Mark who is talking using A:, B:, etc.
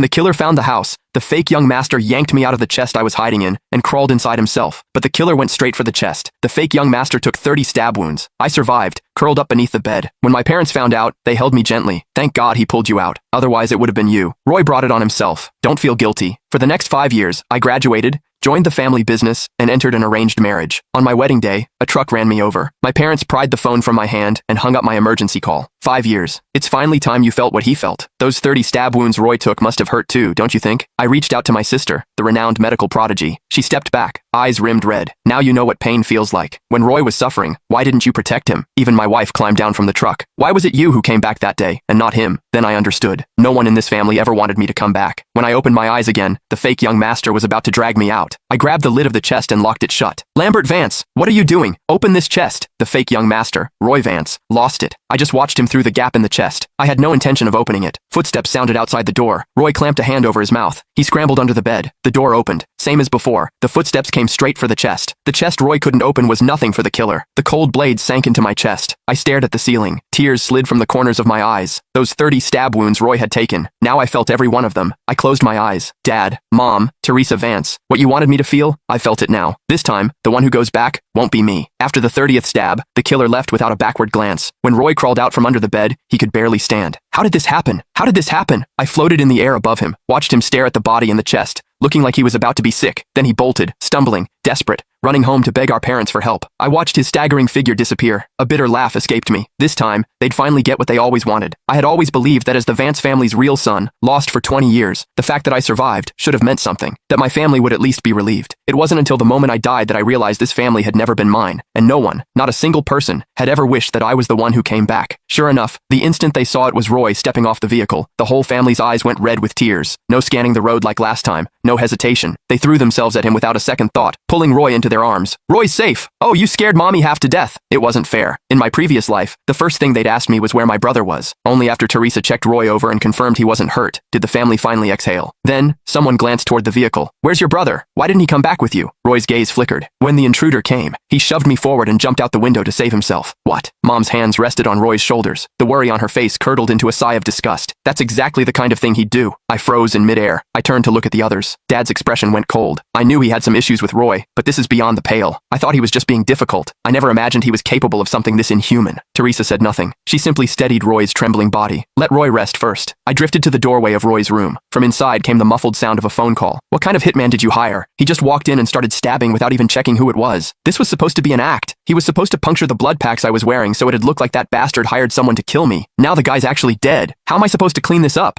A: The killer found the house. The fake young master yanked me out of the chest I was hiding in and crawled inside himself. But the killer went straight for the chest. The fake young master took 30 stab wounds. I survived, curled up beneath the bed. When my parents found out, they held me gently. Thank God he pulled you out. Otherwise, it would have been you. Roy brought it on himself. Don't feel guilty. For the next 5 years, I graduated, joined the family business, and entered an arranged marriage. On my wedding day, a truck ran me over. My parents pried the phone from my hand and hung up my emergency call. 5 years. It's finally time you felt what he felt. Those 30 stab wounds Roy took must have hurt too, don't you think? I reached out to my sister, the renowned medical prodigy. She stepped back, eyes rimmed red. Now you know what pain feels like. When Roy was suffering, why didn't you protect him? Even my wife climbed down from the truck. Why was it you who came back that day, and not him? Then I understood. No one in this family ever wanted me to come back. When I opened my eyes again, the fake young master was about to drag me out. I grabbed the lid of the chest and locked it shut. Lambert Vance, what are you doing? Open this chest. The fake young master, Roy Vance, lost it. I just watched him through the gap in the chest. I had no intention of opening it. Footsteps sounded outside the door. Roy clamped a hand over his mouth. He scrambled under the bed. The door opened. Same as before. The footsteps came straight for the chest. The chest Roy couldn't open was nothing for the killer. The cold blade sank into my chest. I stared at the ceiling. Tears slid from the corners of my eyes. Those 30 stab wounds Roy had taken. Now I felt every one of them. I closed my eyes. Dad, Mom, Teresa Vance. What you wanted me to feel? I felt it now. This time, the one who goes back won't be me. After the 30th stab, the killer left without a backward glance. When Roy crawled out from under the bed, he could barely stand. How did this happen? How did this happen? I floated in the air above him, watched him stare at the body in the chest, looking like he was about to be sick. Then he bolted, stumbling, desperate, running home to beg our parents for help. I watched his staggering figure disappear. A bitter laugh escaped me. This time, they'd finally get what they always wanted. I had always believed that as the Vance family's real son, lost for 20 years, the fact that I survived should have meant something, that my family would at least be relieved. It wasn't until the moment I died that I realized this family had never been mine, and no one, not a single person, had ever wished that I was the one who came back. Sure enough, the instant they saw it was Roy stepping off the vehicle, the whole family's eyes went red with tears. No scanning the road like last time, no hesitation. They threw themselves at him without a second thought, pulling Roy into their arms. Roy's safe. Oh, you scared mommy half to death. It wasn't fair. In my previous life, the first thing they'd asked me was where my brother was. Only after Teresa checked Roy over and confirmed he wasn't hurt, did the family finally exhale. Then, someone glanced toward the vehicle. Where's your brother? Why didn't he come back with you? Roy's gaze flickered. When the intruder came, he shoved me forward and jumped out the window to save himself. What? Mom's hands rested on Roy's shoulders. The worry on her face curdled into a sigh of disgust. That's exactly the kind of thing he'd do. I froze in midair. I turned to look at the others. Dad's expression went cold. I knew he had some issues with Roy, but this is beyond the pale. I thought he was just being difficult. I never imagined he was capable of something this inhuman. Teresa said nothing. She simply steadied Roy's trembling body. Let Roy rest first. I drifted to the doorway of Roy's room. From inside came the muffled sound of a phone call. What kind of hitman did you hire? He just walked in and started stabbing without even checking who it was. This was supposed to be an act. He was supposed to puncture the blood packs I was wearing so it'd look like that bastard hired someone to kill me. Now the guy's actually dead. How am I supposed to clean this up?